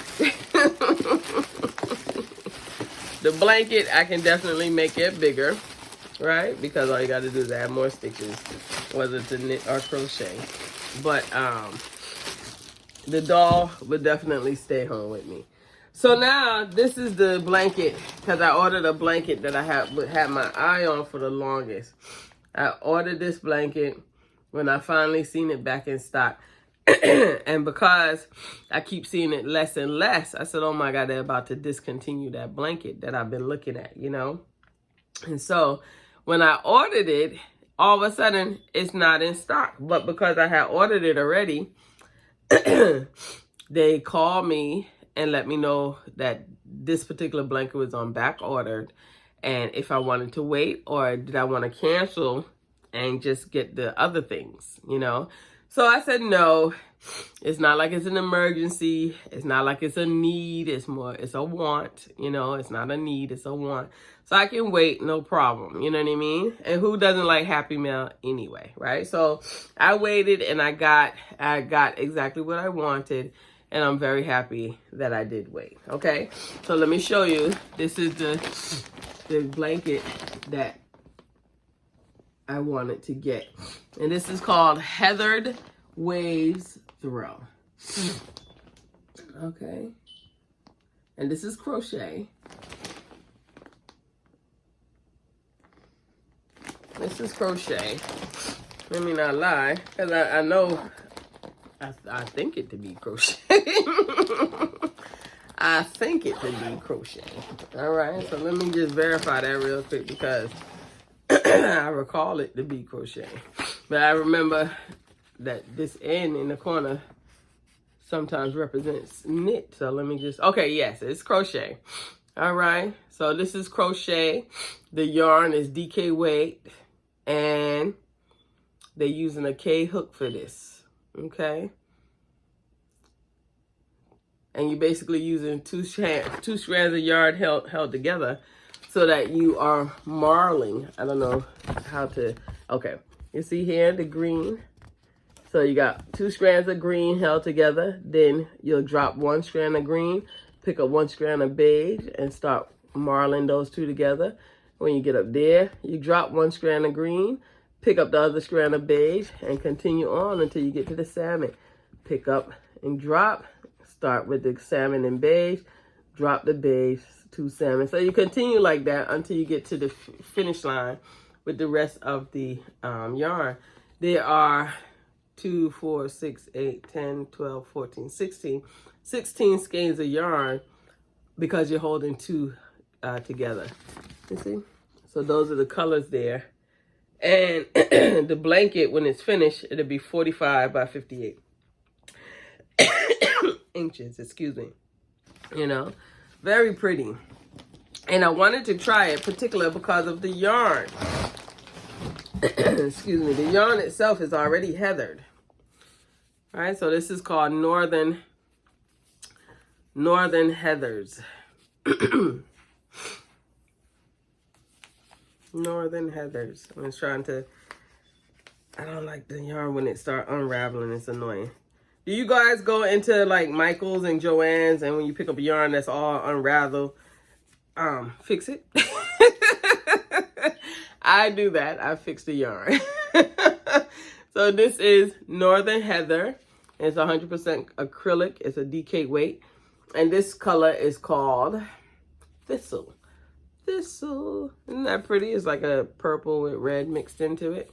The blanket, I can definitely make it bigger, right? Because all you got to do is add more stitches, whether it's a knit or crochet. But the doll would definitely stay home with me. So now this is the blanket, because I ordered a blanket that I had my eye on for the longest. I ordered this blanket when I finally seen it back in stock. And because I keep seeing it less and less, I said, oh my God, they're about to discontinue that blanket that I've been looking at, you know? And so when I ordered it, all of a sudden it's not in stock. But because I had ordered it already, they called me and let me know that this particular blanket was on back ordered, and if I wanted to wait or did I want to cancel and just get the other things, you know? So I said, no, it's not like it's an emergency. It's not like it's a need. It's a want, you know, it's not a need, it's a want. So I can wait, no problem. You know what I mean? And who doesn't like Happy Mail anyway, right? So I waited and I got exactly what I wanted. And I'm very happy that I did wait. Okay, so let me show you. This is the blanket that I wanted to get. And this is called Heathered Waves Throw. Okay. And this is crochet. This is crochet. Let me not lie, because I know, I think it to be crochet. I think it to be crochet. All right, so let me just verify that real quick because I recall it to be crochet. But I remember that this end in the corner sometimes represents knit. So let me just, okay, yes, it's crochet. All right, so this is crochet. The yarn is DK weight, and they're using a K hook for this, okay? And you're basically using two strands of yarn held together so that you are marling. I don't know how to, okay. You see here the green. So you got 2 strands of green held together. Then you'll drop 1 strand of green, pick up 1 strand of beige, and start marling those 2 together. When you get up there, you drop 1 strand of green, pick up the other strand of beige, and continue on until you get to the salmon. Pick up and drop. Start with the salmon and beige, drop the beige, 2 salmon. So you continue like that until you get to the finish line with the rest of the yarn. There are 2, 4, 6, 8, 10, 12, 14, 16 skeins of yarn because you're holding 2 together. You see? So those are the colors there. And the blanket, when it's finished, it'll be 45 by 58 inches, excuse me. You know, very pretty. And I wanted to try it particular because of the yarn. Excuse me, the yarn itself is already heathered. All right, so this is called Northern Heathers. Northern Heathers. I'm just trying to, I don't like the yarn when it starts unraveling, it's annoying. Do you guys go into like Michael's and Joann's, and when you pick up a yarn that's all unraveled, fix it? I do that. I fix the yarn. So this is Northern Heather. It's 100% acrylic. It's a DK weight. And this color is called Thistle. Thistle. Isn't that pretty? It's like a purple with red mixed into it.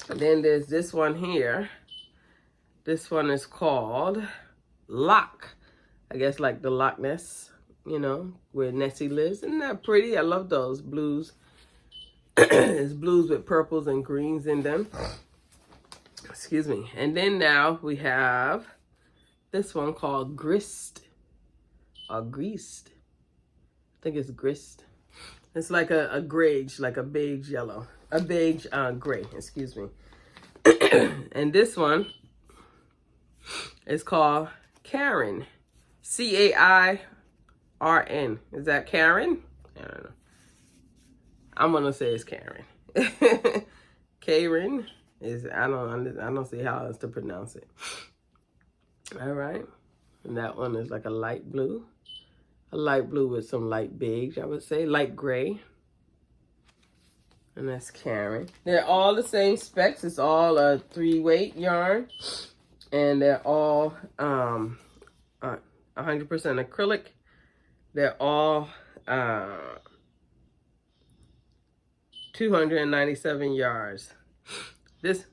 And then there's this one here. This one is called Loch. I guess like the Loch Ness, you know, where Nessie lives. Isn't that pretty? I love those blues. It's blues with purples and greens in them. Excuse me. And then now we have this one called Grist. Or Greased. I think it's Grist. It's like a grage, like a beige yellow. A beige gray, excuse me. And this one is called Karen. Cairn. Is that Karen? I don't know. I'm gonna say it's Karen. Karen is, I don't see how else to pronounce it. All right. And that one is like a light blue. A light blue with some light beige, I would say. Light gray. And that's Karen. They're all the same specs. It's all a 3-weight yarn. And they're all 100% acrylic. They're all 297 yards. This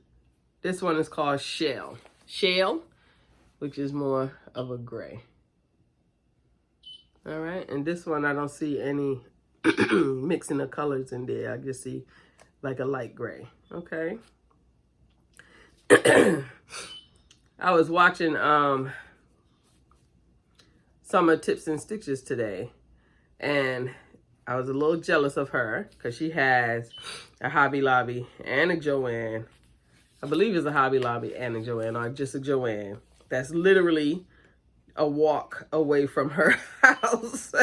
one is called Shell. Shell, which is more of a gray. All right, and this one I don't see any mixing of colors in there. I just see like a light gray. Okay. I was watching Summer Tips and Stitches today, and I was a little jealous of her because she has a Hobby Lobby and a Joann I believe it's a Hobby Lobby and a Joann, or just a Joann. That's literally a walk away from her house.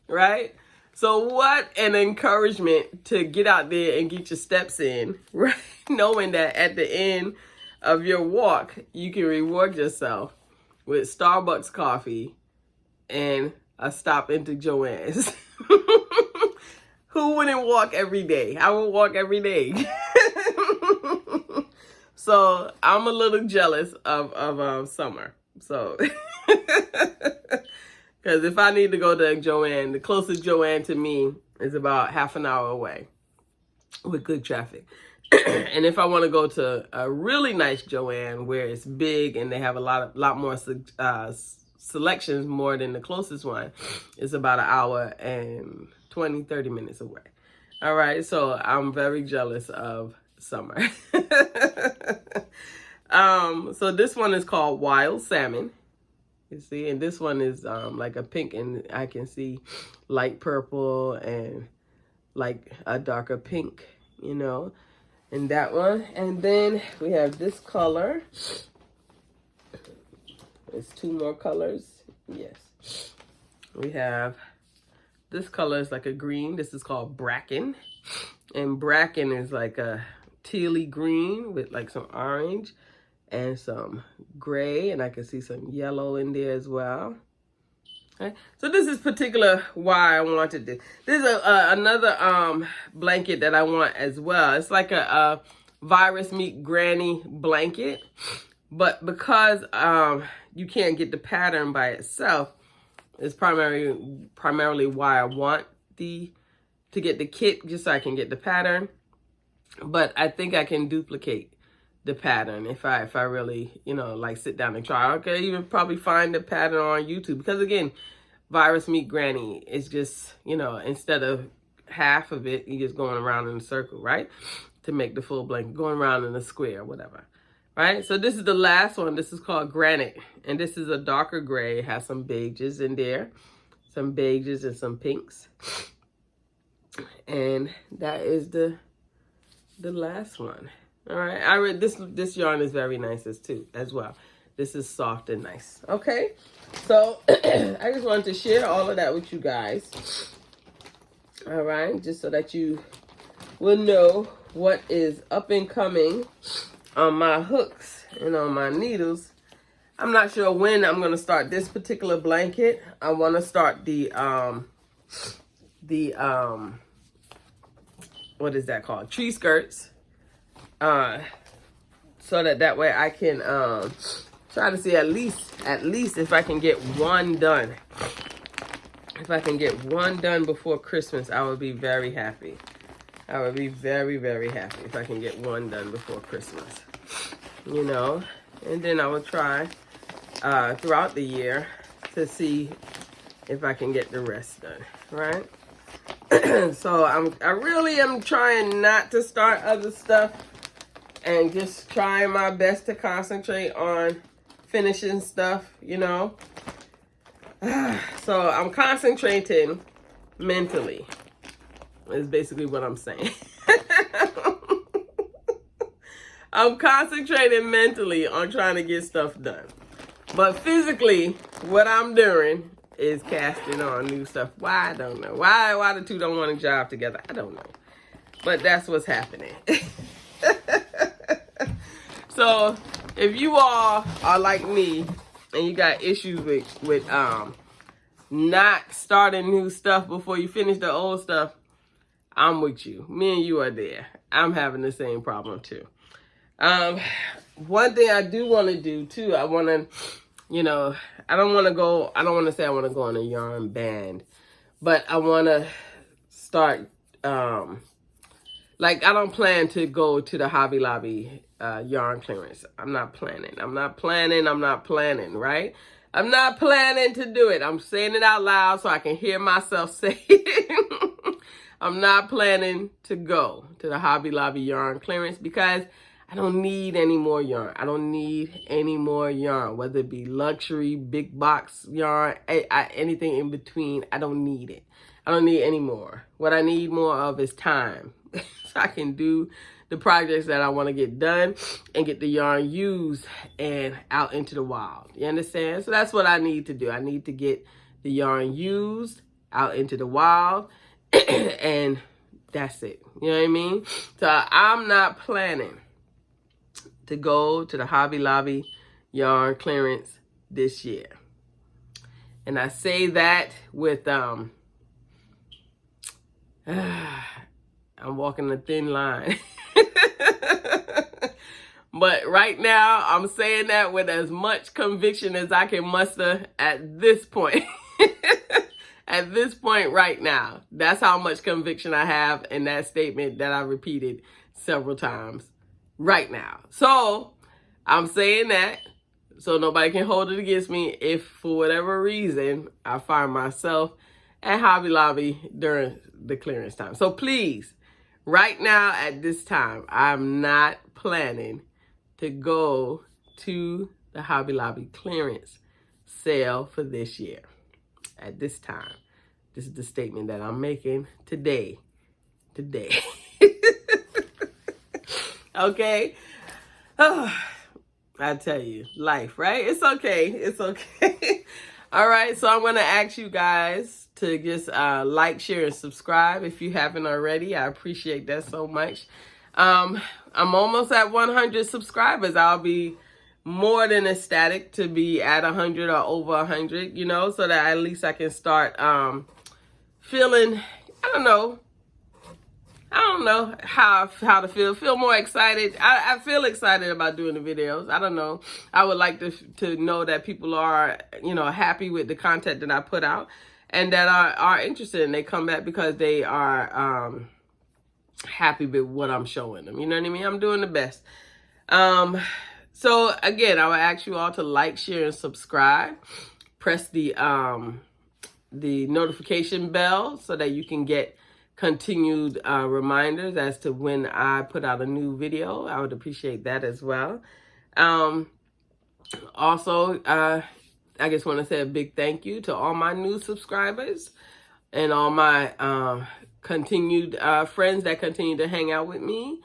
Right? So what an encouragement to get out there and get your steps in, right? Knowing that at the end of your walk, you can reward yourself with Starbucks coffee and a stop into Joann's. Who wouldn't walk every day? I would walk every day. So I'm a little jealous of Summer. So, because if I need to go to Joann, the closest Joann to me is about half an hour away with good traffic. And if I want to go to a really nice Joann where it's big and they have a lot more selections more than the closest one, it's about an hour and 20-30 minutes away. All right, so I'm very jealous of Summer. So this one is called Wild Salmon. You see, and this one is like a pink, and I can see light purple and like a darker pink, you know, and that one. And then we have this color. There's two more colors. Yes. We have this color is like a green. This is called Bracken. And Bracken is like a tealy green with like some orange and some gray, and I can see some yellow in there as well. Okay. So this is particular why I wanted this. There's another blanket that I want as well. It's like a virus meet granny blanket, but because you can't get the pattern by itself, it's primarily why I want to get the kit, just so I can get the pattern. But I think I can duplicate the pattern if I really, you know, like sit down and try. I could even probably find the pattern on YouTube, because again, virus meet granny is just, you know, instead of half of it, you're just going around in a circle, right? To make the full blanket, going around in a square, whatever. Right? So this is the last one. This is called Granite, and this is a darker gray. It has some beiges in there, some beiges and some pinks. And that is the last one. All right, I read this yarn is very nice as well. This is soft and nice. Okay, so I just wanted to share all of that with you guys. All right, just so that you will know what is up and coming on my hooks and on my needles. I'm not sure when I'm gonna start this particular blanket. I want to start the what is that called? Tree skirts. So that way I can try to see at least if I can get one done. If I can get one done before Christmas, I would be very happy. I would be very, very happy if I can get one done before Christmas. You know, and then I will try throughout the year to see if I can get the rest done, right? So I really am trying not to start other stuff and just trying my best to concentrate on finishing stuff, you know. So I'm concentrating mentally, is basically what I'm saying. I'm concentrating mentally on trying to get stuff done. But physically, what I'm doing is casting on new stuff. Why? I don't know. Why the two don't want to job together? I don't know. But that's what's happening. So if you all are like me and you got issues with not starting new stuff before you finish the old stuff, I'm with you. Me and you are there. I'm having the same problem too. One thing I do want to do too, I want to, you know, I don't want to say I want to go on a yarn band, but I want to start, like I don't plan to go to the Hobby Lobby yarn clearance. I'm not planning, right? I'm not planning to do it. I'm saying it out loud so I can hear myself say it. I'm not planning to go to the Hobby Lobby yarn clearance because I don't need any more yarn. I don't need any more yarn, whether it be luxury, big box yarn, anything in between. I don't need it. I don't need any more. What I need more of is time. So I can do the projects that I want to get done and get the yarn used and out into the wild. You understand? So that's what I need to do. I need to get the yarn used out into the wild and that's it. You know what I mean? So I'm not planning to go to the Hobby Lobby yarn clearance this year. And I say that with, I'm walking a thin line. But right now, I'm saying that with as much conviction as I can muster at this point. At this point right now, that's how much conviction I have in that statement that I repeated several times right now. So I'm saying that so nobody can hold it against me if for whatever reason I find myself at Hobby Lobby during the clearance time. So please, right now at this time, I'm not planning to go to the Hobby Lobby clearance sale for this year. At this time, this is the statement that I'm making today. Okay? Oh, I tell you, life, right? It's okay. It's okay. All right, so I'm going to ask you guys to just like, share, and subscribe if you haven't already. I appreciate that so much. I'm almost at 100 subscribers. I'll be more than ecstatic to be at 100 or over 100, you know, so that at least I can start feeling, I don't know how to feel more excited. I feel excited about doing the videos. I don't know. I would like to know that people are, you know, happy with the content that I put out and that are interested and they come back because they are happy with what I'm showing them. You know what I mean? I'm doing the best. So again, I would ask you all to like, share, and subscribe. Press the notification bell so that you can get continued reminders as to when I put out a new video. I would appreciate that as well. Also, I just want to say a big thank you to all my new subscribers and all my continued friends that continue to hang out with me.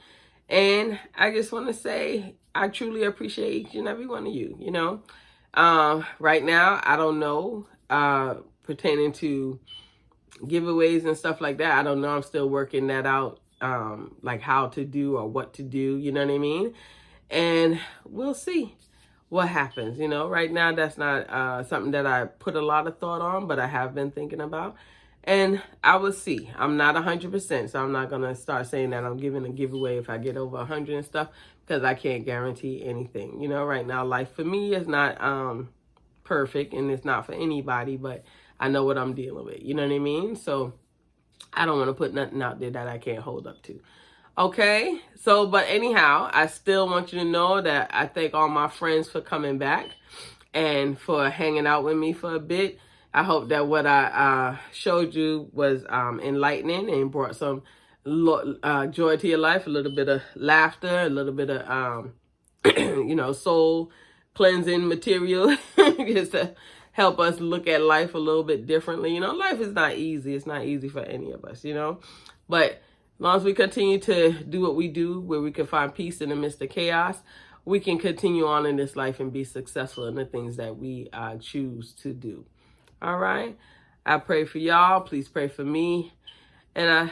And I just want to say I truly appreciate each and every one of you, you know. Right now, I don't know pertaining to giveaways and stuff like that. I don't know. I'm still working that out, like how to do or what to do, you know what I mean? And we'll see what happens, you know. Right now, that's not something that I put a lot of thought on, but I have been thinking about. And I will see. I'm not 100%, so I'm not going to start saying that I'm giving a giveaway if I get over 100 and stuff, because I can't guarantee anything. You know, right now, life for me is not perfect, and it's not for anybody, but I know what I'm dealing with. You know what I mean? So I don't want to put nothing out there that I can't hold up to. Okay? So, but anyhow, I still want you to know that I thank all my friends for coming back and for hanging out with me for a bit. I hope that what I showed you was enlightening and brought some joy to your life, a little bit of laughter, a little bit of, you know, soul cleansing material just to help us look at life a little bit differently. You know, life is not easy. It's not easy for any of us, you know. But as long as we continue to do what we do, where we can find peace in the midst of chaos, we can continue on in this life and be successful in the things that we choose to do. All right. I pray for y'all. Please pray for me. And I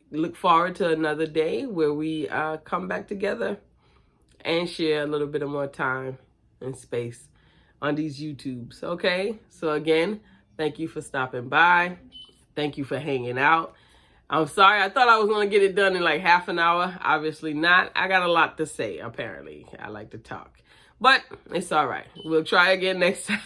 look forward to another day where we come back together and share a little bit of more time and space on these YouTubes. Okay. So again, thank you for stopping by. Thank you for hanging out. I'm sorry. I thought I was going to get it done in like half an hour. Obviously not. I got a lot to say, apparently. I like to talk. But it's all right. We'll try again next time.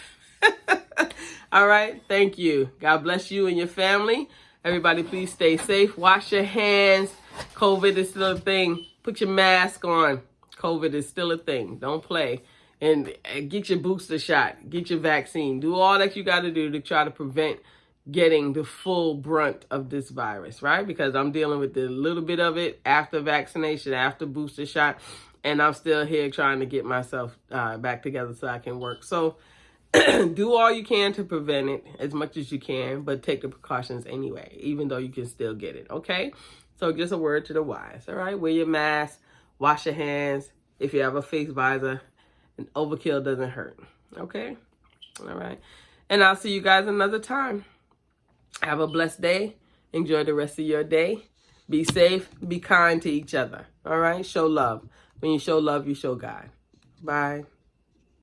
All right. Thank you. God bless you and your family. Everybody, please stay safe. Wash your hands. COVID is still a thing. Put your mask on. COVID is still a thing. Don't play. And get your booster shot. Get your vaccine. Do all that you got to do to try to prevent getting the full brunt of this virus, right? Because I'm dealing with a little bit of it after vaccination, after booster shot. And I'm still here trying to get myself back together so I can work. So do all you can to prevent it as much as you can, but take the precautions anyway, even though you can still get it, okay? So just a word to the wise, all right? Wear your mask, wash your hands. If you have a face visor, and overkill doesn't hurt, okay? All right. And I'll see you guys another time. Have a blessed day. Enjoy the rest of your day. Be safe. Be kind to each other, all right? Show love. When you show love, you show God. Bye.